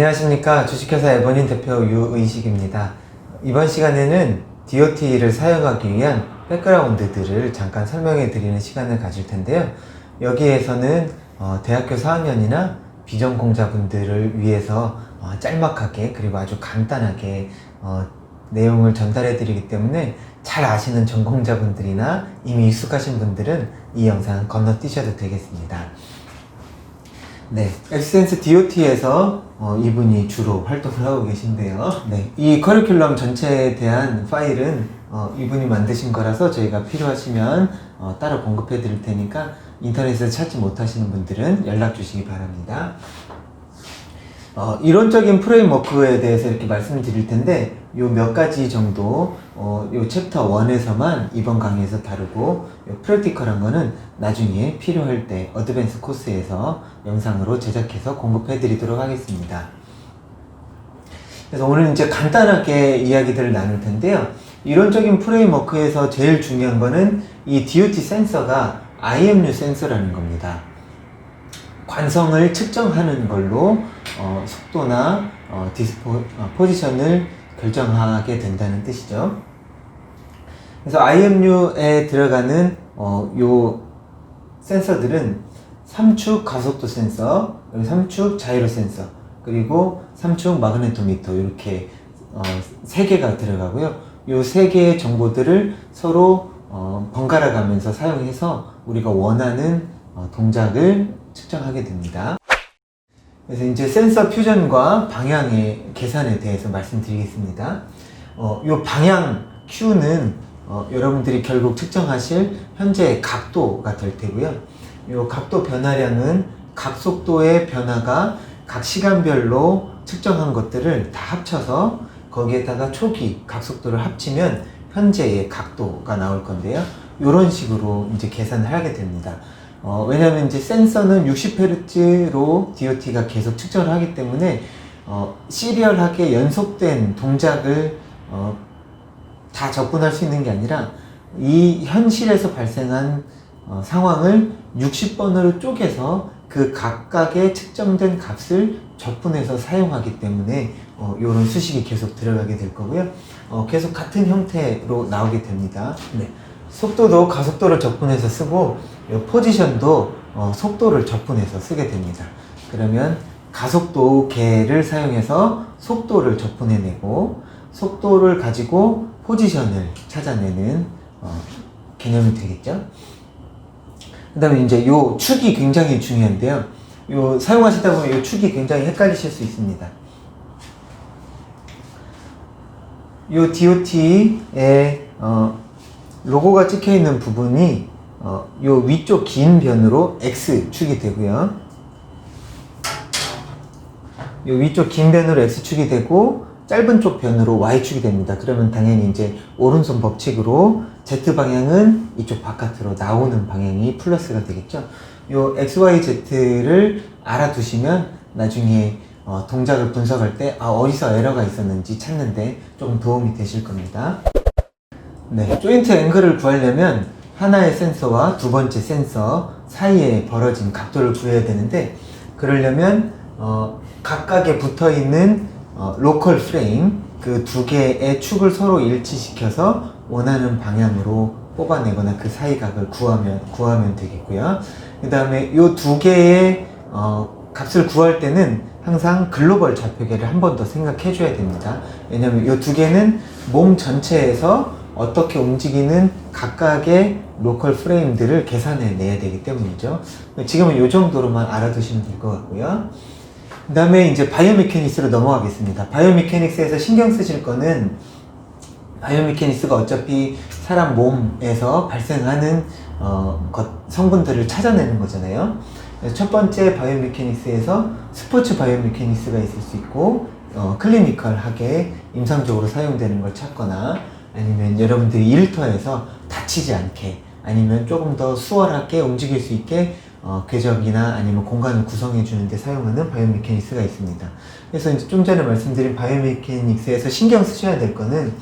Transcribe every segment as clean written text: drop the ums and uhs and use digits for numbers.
안녕하십니까. 주식회사 에버닌 대표 유의식입니다. 이번 시간에는 DOT를 사용하기 위한 백그라운드들을 잠깐 설명해 드리는 시간을 가질 텐데요. 여기에서는 대학교 4학년이나 비전공자분들을 위해서 짤막하게 그리고 아주 간단하게 내용을 전달해 드리기 때문에 잘 아시는 전공자분들이나 이미 익숙하신 분들은 이 영상 건너뛰셔도 되겠습니다. 네, 엑센스 DOT에서 이분이 주로 활동을 하고 계신데요. 네, 이 커리큘럼 전체에 대한 파일은 이분이 만드신 거라서 저희가 필요하시면 따로 공급해 드릴 테니까 인터넷에서 찾지 못하시는 분들은 연락 주시기 바랍니다. 이론적인 프레임워크에 대해서 이렇게 말씀을 드릴 텐데 요 몇 가지 정도 요 챕터 1에서만 이번 강의에서 다루고 요 프랙티컬한 거는 나중에 필요할 때 어드밴스 코스에서 영상으로 제작해서 공급해 드리도록 하겠습니다. 그래서 오늘 이제 간단하게 이야기들을 나눌 텐데요. 이론적인 프레임워크에서 제일 중요한 거는 이 DOT 센서가 IMU 센서라는 겁니다. 관성을 측정하는 걸로 속도나 포지션을 결정하게 된다는 뜻이죠. 그래서 IMU에 들어가는 요 센서들은 3축 가속도 센서, 3축 자이로 센서, 그리고 3축 마그네토미터 이렇게 3개가 들어가고요. 요 3개의 정보들을 서로 번갈아 가면서 사용해서 우리가 원하는 동작을 측정하게 됩니다. 그래서 이제 센서 퓨전과 방향의 계산에 대해서 말씀드리겠습니다. 요 방향 Q는 여러분들이 결국 측정하실 현재의 각도가 될 테고요. 요 각도 변화량은 각속도의 변화가 각 시간별로 측정한 것들을 다 합쳐서 거기에다가 초기 각속도를 합치면 현재의 각도가 나올 건데요. 이런 식으로 이제 계산을 하게 됩니다. 왜냐하면 이제 센서는 60Hz로 DOT가 계속 측정을 하기 때문에 시리얼하게 연속된 동작을 다 접근할 수 있는 게 아니라 이 현실에서 발생한 상황을 60번으로 쪼개서 그 각각의 측정된 값을 접근해서 사용하기 때문에 이런 수식이 계속 들어가게 될 거고요. 계속 같은 형태로 나오게 됩니다. 네. 속도도 가속도를 접근해서 쓰고 포지션도 속도를 접근해서 쓰게 됩니다. 그러면 가속도계를 사용해서 속도를 접근해내고 속도를 가지고 포지션을 찾아내는 개념이 되겠죠. 그 다음에 이제 요 축이 굉장히 중요한데요. 요 사용하시다 보면 요 축이 굉장히 헷갈리실 수 있습니다. 요 DOT의 로고가 찍혀 있는 부분이 요 위쪽 긴 변으로 X축이 되고요. 요 위쪽 긴 변으로 X축이 되고 짧은 쪽 변으로 Y축이 됩니다. 그러면 당연히 이제 오른손 법칙으로 Z 방향은 이쪽 바깥으로 나오는 방향이 플러스가 되겠죠. 요 XYZ를 알아두시면 나중에 동작을 분석할 때 어디서 에러가 있었는지 찾는데 조금 도움이 되실 겁니다. 네, 조인트 앵글을 구하려면 하나의 센서와 두 번째 센서 사이에 벌어진 각도를 구해야 되는데 그러려면 각각에 붙어있는 로컬 프레임 그 두 개의 축을 서로 일치시켜서 원하는 방향으로 뽑아내거나 그 사이각을 구하면 되겠고요. 그 다음에 이 두 개의 값을 구할 때는 항상 글로벌 좌표계를 한 번 더 생각해 줘야 됩니다. 왜냐하면 이 두 개는 몸 전체에서 어떻게 움직이는 각각의 로컬 프레임들을 계산해 내야 되기 때문이죠. 지금은 이 정도로만 알아두시면 될 것 같고요. 그 다음에 이제 바이오메케닉스로 넘어가겠습니다. 바이오메케닉스에서 신경 쓰실 거는 바이오메케닉스가 어차피 사람 몸에서 발생하는 성분들을 찾아내는 거잖아요. 그래서 첫 번째 바이오메케닉스에서 스포츠 바이오메케닉스가 있을 수 있고 클리니컬하게 임상적으로 사용되는 걸 찾거나 아니면 여러분들이 일터에서 다치지 않게 아니면 조금 더 수월하게 움직일 수 있게 궤적이나 아니면 공간을 구성해 주는데 사용하는 바이오메케닉스가 있습니다. 그래서 이제 좀 전에 말씀드린 바이오메케닉스에서 신경 쓰셔야 될 거는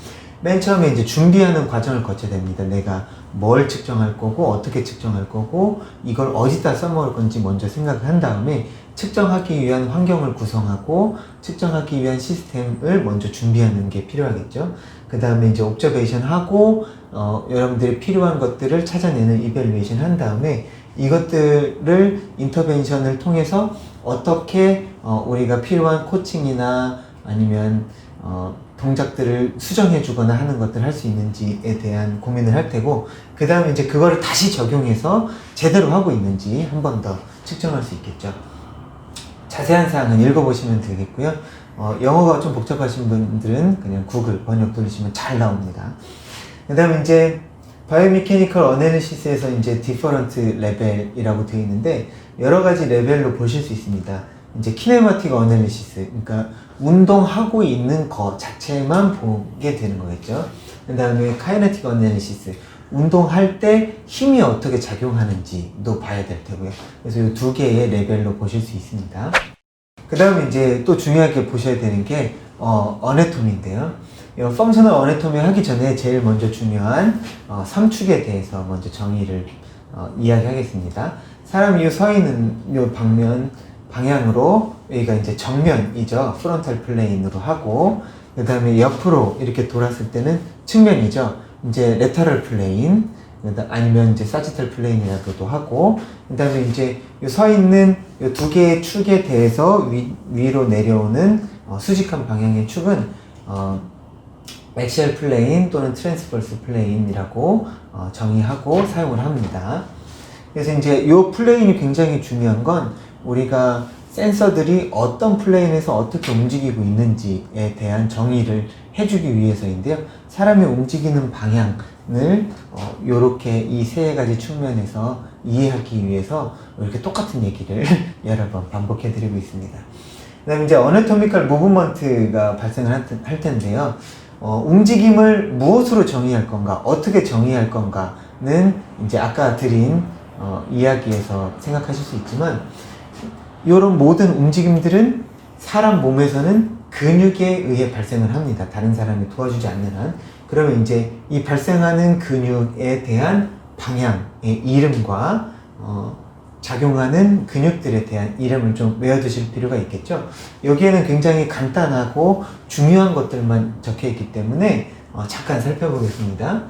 맨 처음에 이제 준비하는 과정을 거쳐야 됩니다. 내가 뭘 측정할 거고 어떻게 측정할 거고 이걸 어디다 써먹을 건지 먼저 생각을 한 다음에 측정하기 위한 환경을 구성하고 측정하기 위한 시스템을 먼저 준비하는 게 필요하겠죠. 그 다음에 이제 옵저베이션 하고 여러분들이 필요한 것들을 찾아내는 이밸루에이션 한 다음에 이것들을 인터벤션을 통해서 어떻게 우리가 필요한 코칭이나 아니면 동작들을 수정해 주거나 하는 것들을 할 수 있는지에 대한 고민을 할 테고, 그 다음에 이제 그거를 다시 적용해서 제대로 하고 있는지 한 번 더 측정할 수 있겠죠. 자세한 사항은 읽어보시면 되겠고요. 영어가 좀 복잡하신 분들은 그냥 구글 번역 돌리시면 잘 나옵니다. 그 다음에 이제 바이오미케니컬 어널리시스에서 이제 디퍼런트 레벨이라고 되어 있는데 여러 가지 레벨로 보실 수 있습니다. 이제 키네마틱 어널리시스, 그러니까 운동하고 있는 것 자체만 보게 되는 거겠죠. 그 다음에 카이네틱 어널리시스, 운동할 때 힘이 어떻게 작용하는지도 봐야 될 테고요. 그래서 이 두 개의 레벨로 보실 수 있습니다. 그 다음에 이제 또 중요하게 보셔야 되는 게 어네토미인데요. 펑셔널 어네토미 하기 전에 제일 먼저 중요한 3축에 대해서 먼저 정의를 이야기하겠습니다. 사람이 서 있는 요 방향으로 여기가 이제 정면이죠. 프론탈 플레인으로 하고, 그 다음에 옆으로 이렇게 돌았을 때는 측면이죠. 이제 레터럴 플레인, 아니면 이제 사지탈 플레인이라고도 하고, 그 다음에 이제 서 있는 이 두 개의 축에 대해서 위로 내려오는 수직한 방향의 축은 액시얼 플레인 또는 트랜스버스 플레인이라고 정의하고 사용을 합니다. 그래서 이제 이 플레인이 굉장히 중요한 건 우리가 센서들이 어떤 플레인에서 어떻게 움직이고 있는지에 대한 정의를 해주기 위해서인데요. 사람이 움직이는 방향을 요렇게 이 세 가지 측면에서 이해하기 위해서 이렇게 똑같은 얘기를 여러 번 반복해 드리고 있습니다. 그 다음에 이제 어네토미컬 무브먼트가 발생을 할 텐데요. 움직임을 무엇으로 정의할 건가, 어떻게 정의할 건가는 이제 아까 드린 이야기에서 생각하실 수 있지만, 이런 모든 움직임들은 사람 몸에서는 근육에 의해 발생을 합니다. 다른 사람이 도와주지 않는 한. 그러면 이제 이 발생하는 근육에 대한 방향의 이름과 작용하는 근육들에 대한 이름을 좀 외워두실 필요가 있겠죠. 여기에는 굉장히 간단하고 중요한 것들만 적혀 있기 때문에 잠깐 살펴보겠습니다.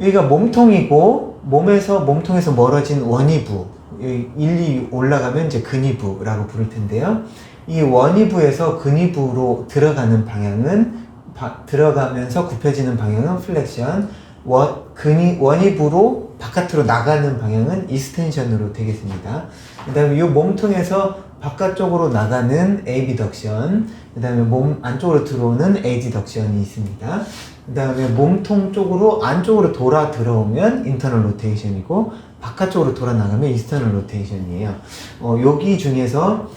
여기가 몸통이고, 몸통에서 멀어진 원위부, 1, 2 올라가면 이제 근위부라고 부를 텐데요. 이 원위부에서 근위부로 들어가는 방향은, 들어가면서 굽혀지는 방향은 플렉션, 원위부로 바깥으로 나가는 방향은 이스텐션으로 되겠습니다. 그 다음에 이 몸통에서 바깥쪽으로 나가는 에이비덕션, 그 다음에 몸 안쪽으로 들어오는 에이디덕션이 있습니다. 그 다음에 몸통 쪽으로 안쪽으로 돌아 들어오면 인터널 로테이션이고, 바깥쪽으로 돌아 나가면 익스터널 로테이션이에요. 여기 중에서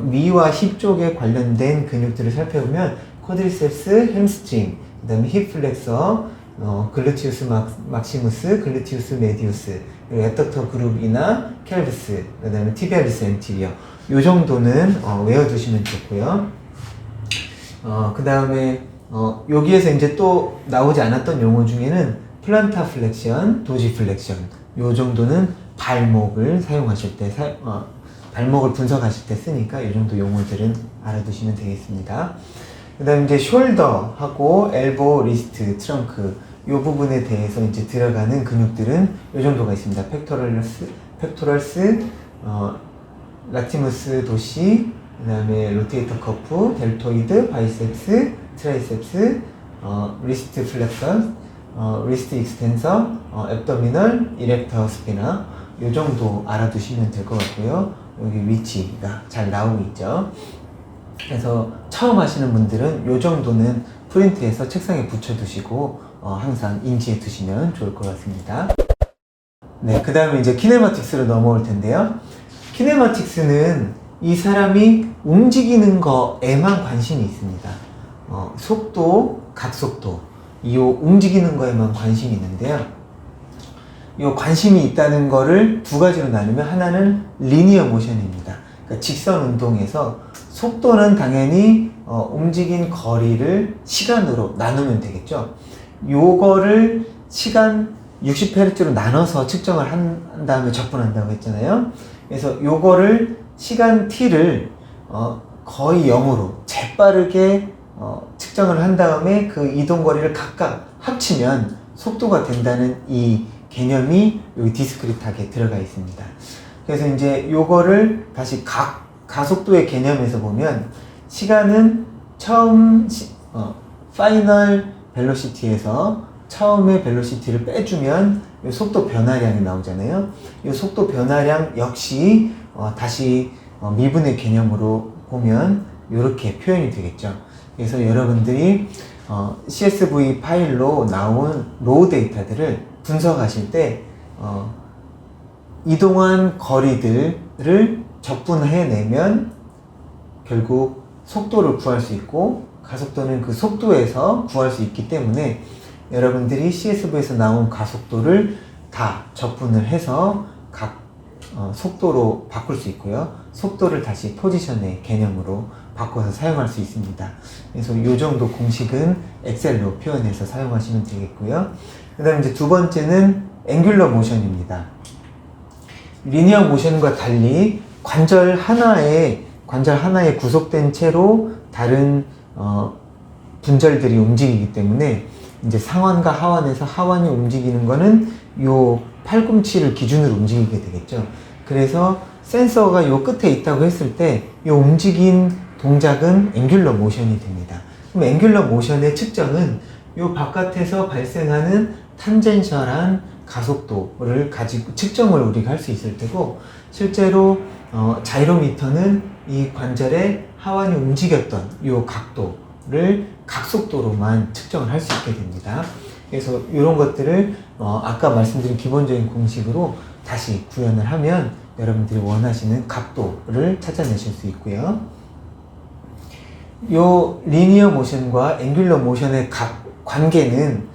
위와 힙 쪽에 관련된 근육들을 살펴보면 쿼드리셉스, 햄스트링, 그 다음에 힙 플렉서, 글루티우스 막시무스, 글루티우스 메디우스, 그리고 애덕터 그룹이나 켈브스, 그 다음에 티비아리스 엔티리어, 요 정도는 외워두시면 좋고요. 그 다음에 여기에서 이제 또 나오지 않았던 용어 중에는 플란타 플렉션, 도지 플렉션, 요 정도는 발목을 사용하실 때, 발목을 분석하실 때 쓰니까 이 정도 용어들은 알아두시면 되겠습니다. 그 다음에 이제 숄더하고 엘보, 리스트, 트렁크, 요 부분에 대해서 이제 들어가는 근육들은 요 정도가 있습니다. 펙토럴스, 라티무스 도시, 그 다음에 로테이터 커프, 델토이드, 바이셉스, 트라이셉스, 리스트 플렉서, 리스트 익스텐서, 앱도미널, 이렉터 스피너, 요 정도 알아두시면 될 것 같고요. 여기 위치가 잘 나오고 있죠. 그래서 처음 하시는 분들은 요 정도는 프린트해서 책상에 붙여두시고 항상 인지해 두시면 좋을 것 같습니다. 네, 그 다음에 이제 키네마틱스로 넘어올 텐데요. 키네마틱스는 이 사람이 움직이는 거에만 관심이 있습니다. 속도, 각속도, 이 움직이는 거에만 관심이 있는데요. 이 관심이 있다는 거를 두 가지로 나누면, 하나는 리니어 모션입니다. 그러니까 직선 운동에서 속도는 당연히 움직인 거리를 시간으로 나누면 되겠죠. 요거를 시간 60Hz로 나눠서 측정을 한 다음에 적분한다고 했잖아요. 그래서 요거를 시간 t를 거의 0으로 재빠르게 측정을 한 다음에 그 이동 거리를 각각 합치면 속도가 된다는 이 개념이 여기 디스크리트하게 들어가 있습니다. 그래서 이제 요거를 다시 가속도의 개념에서 보면 시간은 처음 파이널 벨로시티에서 처음에 벨로시티를 빼주면 요 속도 변화량이 나오잖아요. 이 속도 변화량 역시 다시 미분의 개념으로 보면 이렇게 표현이 되겠죠. 그래서 여러분들이 CSV 파일로 나온 로우 데이터들을 분석하실 때 이동한 거리들을 적분해내면 결국 속도를 구할 수 있고 가속도는 그 속도에서 구할 수 있기 때문에 여러분들이 CSV에서 나온 가속도를 다 적분을 해서 각 속도로 바꿀 수 있고요. 속도를 다시 포지션의 개념으로 바꿔서 사용할 수 있습니다. 그래서 이 정도 공식은 엑셀로 표현해서 사용하시면 되겠고요. 그 다음에 이제 두 번째는 앵귤러 모션입니다. 리니어 모션과 달리 관절 하나에 구속된 채로 다른 분절들이 움직이기 때문에 이제 상완과 하완에서 하완이 움직이는 거는 요 팔꿈치를 기준으로 움직이게 되겠죠. 그래서 센서가 요 끝에 있다고 했을 때 요 움직인 동작은 앵귤러 모션이 됩니다. 그럼 앵귤러 모션의 측정은 요 바깥에서 발생하는 탄젠셜한 가속도를 가지고 측정을 우리가 할 수 있을 테고, 실제로 자이로미터는 이 관절의 하완이 움직였던 요 각도를 각속도로만 측정을 할 수 있게 됩니다. 그래서 이런 것들을 아까 말씀드린 기본적인 공식으로 다시 구현을 하면 여러분들이 원하시는 각도를 찾아내실 수 있고요. 요 리니어 모션과 앵귤러 모션의 관계는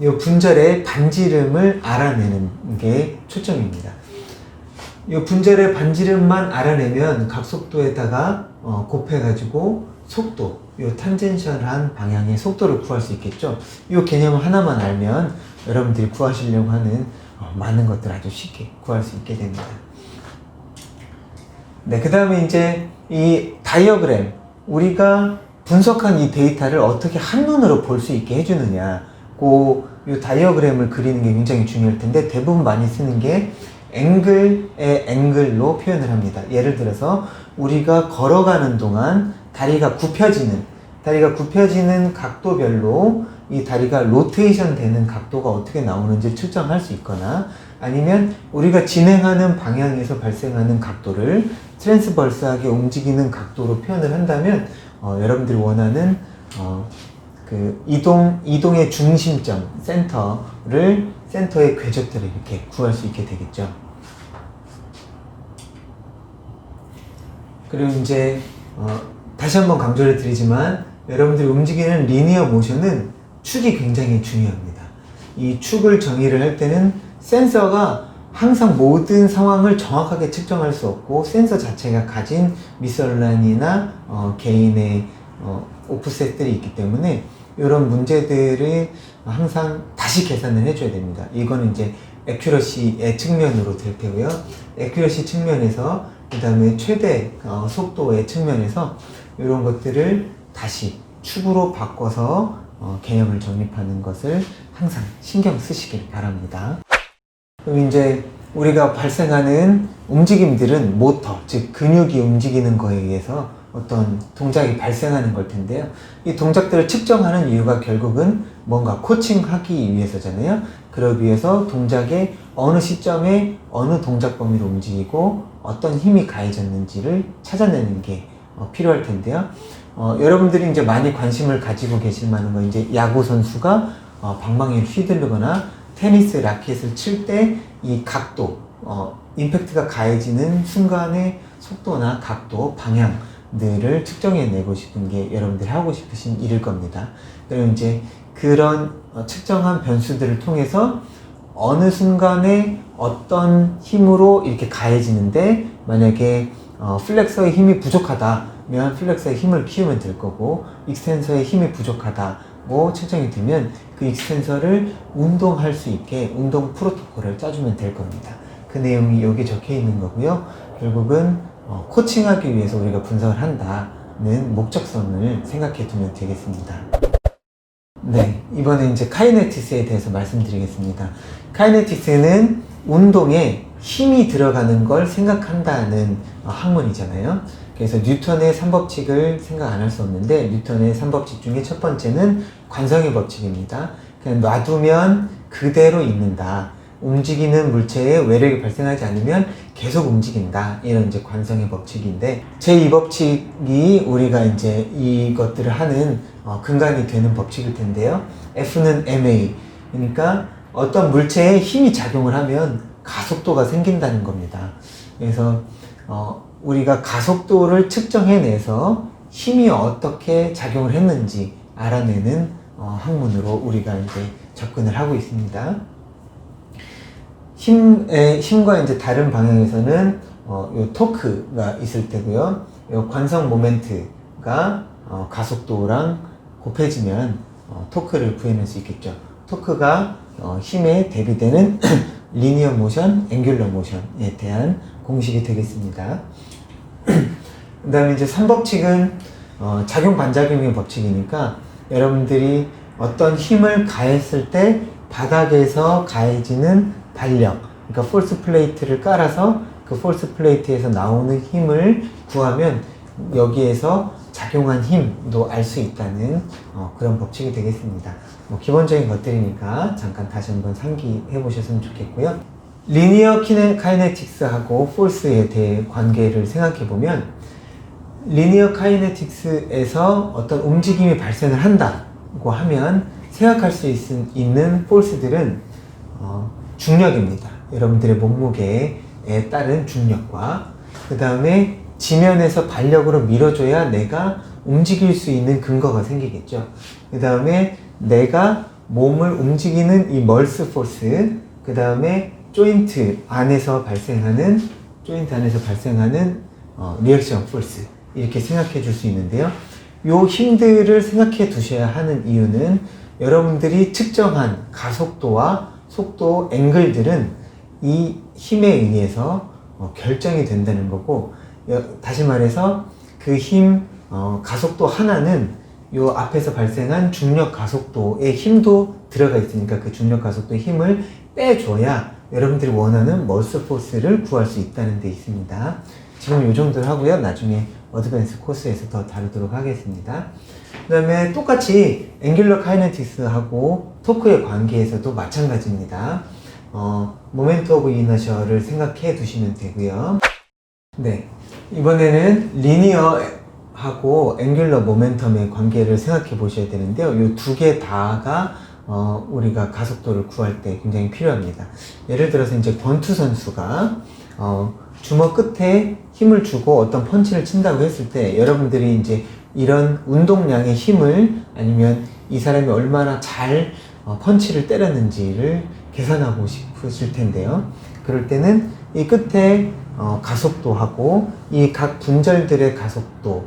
요 분절의 반지름을 알아내는 게 초점입니다. 요 분절의 반지름만 알아내면 각속도에다가 곱해가지고 속도, 요 탄젠셜한 방향의 속도를 구할 수 있겠죠. 요 개념 하나만 알면 여러분들이 구하시려고 하는 많은 것들 아주 쉽게 구할 수 있게 됩니다. 네, 그 다음에 이제 이 다이어그램, 우리가 분석한 이 데이터를 어떻게 한눈으로 볼 수 있게 해주느냐, 이 다이어그램을 그리는 게 굉장히 중요할 텐데, 대부분 많이 쓰는 게 앵글의 앵글로 표현을 합니다. 예를 들어서 우리가 걸어가는 동안 다리가 굽혀지는 각도별로 이 다리가 로테이션 되는 각도가 어떻게 나오는지 측정할 수 있거나, 아니면 우리가 진행하는 방향에서 발생하는 각도를 트랜스버스하게 움직이는 각도로 표현을 한다면 여러분들이 원하는 그 이동의 중심점, 센터의 궤적들을 이렇게 구할 수 있게 되겠죠. 그리고 이제 다시 한번 강조를 드리지만, 여러분들이 움직이는 리니어 모션은 축이 굉장히 중요합니다. 이 축을 정의를 할 때는 센서가 항상 모든 상황을 정확하게 측정할 수 없고, 센서 자체가 가진 미스얼란이나 개인의 오프셋들이 있기 때문에 이런 문제들을 항상 다시 계산을 해줘야 됩니다. 이거는 이제 애큐러시의 측면으로 될 테고요. 애큐러시 측면에서, 그 다음에 최대 속도의 측면에서 이런 것들을 다시 축으로 바꿔서 개념을 정립하는 것을 항상 신경 쓰시길 바랍니다. 그럼 이제 우리가 발생하는 움직임들은 모터, 즉 근육이 움직이는 거에 의해서 어떤 동작이 발생하는 걸 텐데요. 이 동작들을 측정하는 이유가 결국은 뭔가 코칭하기 위해서잖아요. 그러기 위해서 동작의 어느 시점에 어느 동작 범위로 움직이고 어떤 힘이 가해졌는지를 찾아내는 게 필요할 텐데요. 여러분들이 이제 많이 관심을 가지고 계실 만한 건, 이제 야구 선수가 방망이를 휘두르거나 테니스 라켓을 칠 때 이 각도, 임팩트가 가해지는 순간의 속도나 각도, 방향들을 측정해내고 싶은 게 여러분들이 하고 싶으신 일일 겁니다. 그리고 이제 그런 측정한 변수들을 통해서 어느 순간에 어떤 힘으로 이렇게 가해지는데, 만약에 플렉서의 힘이 부족하다면 플렉서의 힘을 키우면 될 거고, 익스텐서의 힘이 부족하다고 측정이 되면 그 익스텐서를 운동할 수 있게 운동 프로토콜을 짜주면 될 겁니다. 그 내용이 여기 적혀 있는 거고요. 결국은 코칭하기 위해서 우리가 분석을 한다는 목적성을 생각해 두면 되겠습니다. 네, 이번에 이제 카이네틱스에 대해서 말씀드리겠습니다. 카이네틱스는 운동에 힘이 들어가는 걸 생각한다는 학문이잖아요. 그래서 뉴턴의 3법칙을 생각 안 할 수 없는데, 뉴턴의 3법칙 중에 첫 번째는 관성의 법칙입니다. 그냥 놔두면 그대로 있는다. 움직이는 물체에 외력이 발생하지 않으면 계속 움직인다. 이런 이제 관성의 법칙인데, 제2 법칙이 우리가 이제 이것들을 하는 근간이 되는 법칙일 텐데요. F는 ma. 그러니까 어떤 물체에 힘이 작용을 하면 가속도가 생긴다는 겁니다. 그래서 우리가 가속도를 측정해내서 힘이 어떻게 작용을 했는지 알아내는 학문으로 우리가 이제 접근을 하고 있습니다. 힘과 이제 다른 방향에서는 요 토크가 있을 테고요. 요 관성 모멘트가 가속도랑 곱해지면 토크를 구해낼 수 있겠죠. 토크가 힘에 대비되는 리니어 모션, 앵귤러 모션에 대한 공식이 되겠습니다. 그 다음에 이제 3법칙은 작용 반작용의 법칙이니까 여러분들이 어떤 힘을 가했을 때 바닥에서 가해지는 반력, 그러니까 폴스 플레이트를 깔아서 그 폴스 플레이트에서 나오는 힘을 구하면 여기에서 작용한 힘도 알 수 있다는 그런 법칙이 되겠습니다. 기본적인 것들이니까 잠깐 다시 한번 상기해 보셨으면 좋겠고요. 리니어 카이네틱스하고 폴스에 대해 관계를 생각해 보면, 리니어 카이네틱스에서 어떤 움직임이 발생을 한다고 하면 생각할 수 있는 폴스들은 중력입니다. 여러분들의 몸무게에 따른 중력과, 그 다음에 지면에서 반력으로 밀어줘야 내가 움직일 수 있는 근거가 생기겠죠. 그 다음에 내가 몸을 움직이는 이 멀스 포스, 그 다음에 조인트 안에서 발생하는 리액션 포스, 이렇게 생각해 줄 수 있는데요. 요 힘들을 생각해 두셔야 하는 이유는 여러분들이 측정한 가속도와 속도 앵글들은 이 힘에 의해서 결정이 된다는 거고, 다시 말해서 그 힘 가속도 하나는 요 앞에서 발생한 중력 가속도의 힘도 들어가 있으니까 그 중력 가속도의 힘을 빼줘야 여러분들이 원하는 멀스 포스를 구할 수 있다는 데 있습니다. 지금 요 정도를 하고요. 나중에 어드밴스 코스에서 더 다루도록 하겠습니다. 그 다음에 똑같이 앵귤러 카이네틱스하고 토크의 관계에서도 마찬가지입니다. 모멘트 오브 이너셔를 생각해 두시면 되고요. 네, 이번에는 리니어하고 앵귤러 모멘텀의 관계를 생각해 보셔야 되는데요. 이 두 개 다가 우리가 가속도를 구할 때 굉장히 필요합니다. 예를 들어서 이제 권투 선수가 주먹 끝에 힘을 주고 어떤 펀치를 친다고 했을 때, 여러분들이 이제 이런 운동량의 힘을, 아니면 이 사람이 얼마나 잘 펀치를 때렸는지를 계산하고 싶으실 텐데요. 그럴 때는 이 끝에 가속도하고 이 각 분절들의 가속도,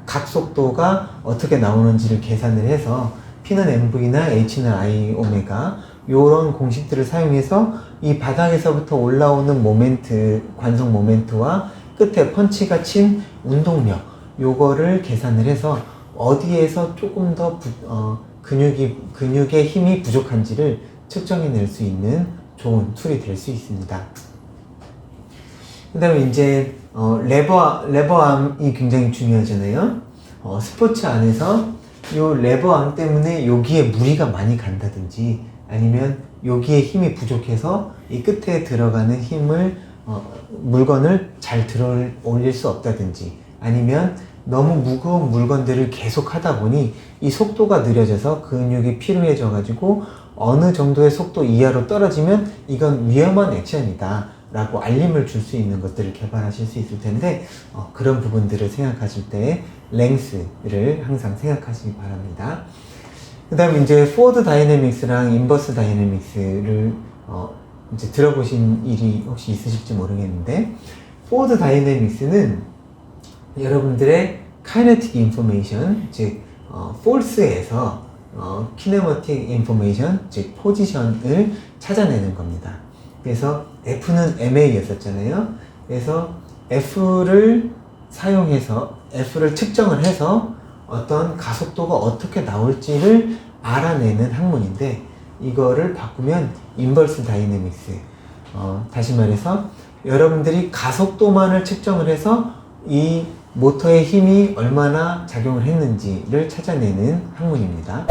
각 속도가 어떻게 나오는지를 계산을 해서 P는 MV나 H는 I 오메가, 요런 공식들을 사용해서 이 바닥에서부터 올라오는 모멘트, 관성 모멘트와 끝에 펀치가 친 운동력, 요거를 계산을 해서 어디에서 조금 더 근육의 힘이 부족한지를 측정해낼 수 있는 좋은 툴이 될 수 있습니다. 그 다음에 이제 레버암이 굉장히 중요하잖아요. 스포츠 안에서 요 레버암 때문에 여기에 무리가 많이 간다든지, 아니면 여기에 힘이 부족해서 이 끝에 들어가는 힘을 물건을 잘 들어 올릴 수 없다든지, 아니면 너무 무거운 물건들을 계속 하다 보니 이 속도가 느려져서 근육이 피로해져 가지고 어느 정도의 속도 이하로 떨어지면 이건 위험한 액션이다 라고 알림을 줄 수 있는 것들을 개발하실 수 있을 텐데, 그런 부분들을 생각하실 때 랭스를 항상 생각하시기 바랍니다. 그 다음에 이제 포워드 다이내믹스랑 인버스 다이내믹스를 이제 들어보신 일이 혹시 있으실지 모르겠는데, 포워드 다이내믹스는 여러분들의 카이네틱 인포메이션, 즉 폴스에서 키네마틱 인포메이션, 즉 포지션을 찾아내는 겁니다. 그래서 F는 MA였었잖아요. 그래서 F를 사용해서 F를 측정을 해서 어떤 가속도가 어떻게 나올지를 알아내는 학문인데, 이거를 바꾸면 인버스 다이내믹스, 다시 말해서 여러분들이 가속도만을 측정을 해서 이 모터의 힘이 얼마나 작용을 했는지를 찾아내는 학문입니다.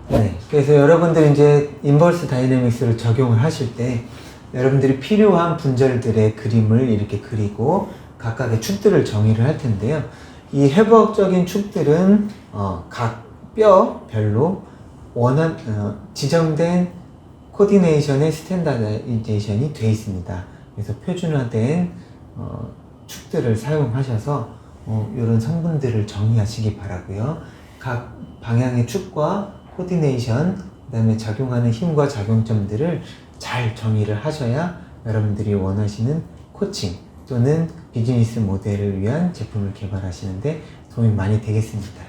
네, 그래서 여러분들이 이제 인버스 다이내믹스를 적용을 하실 때 여러분들이 필요한 분절들의 그림을 이렇게 그리고 각각의 축들을 정의를 할 텐데요. 이 해부학적인 축들은 각 뼈별로 지정된 코디네이션의 스탠다이제이션이 되어 있습니다. 그래서 표준화된 축들을 사용하셔서 이런 성분들을 정의하시기 바라고요. 각 방향의 축과 코디네이션, 그 다음에 작용하는 힘과 작용점들을 잘 정의를 하셔야 여러분들이 원하시는 코칭 또는 비즈니스 모델을 위한 제품을 개발하시는데 도움이 많이 되겠습니다.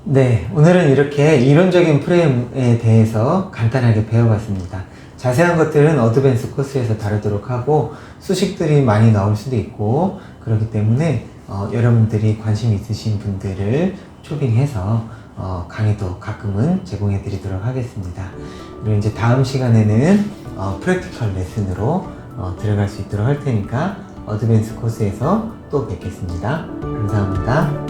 네, 오늘은 이렇게 이론적인 프레임에 대해서 간단하게 배워봤습니다. 자세한 것들은 어드밴스 코스에서 다루도록 하고, 수식들이 많이 나올 수도 있고 그렇기 때문에 여러분들이 관심 있으신 분들을 초빙해서 강의도 가끔은 제공해 드리도록 하겠습니다. 그리고 이제 다음 시간에는 프랙티컬 레슨으로 들어갈 수 있도록 할 테니까 어드밴스 코스에서 또 뵙겠습니다. 감사합니다.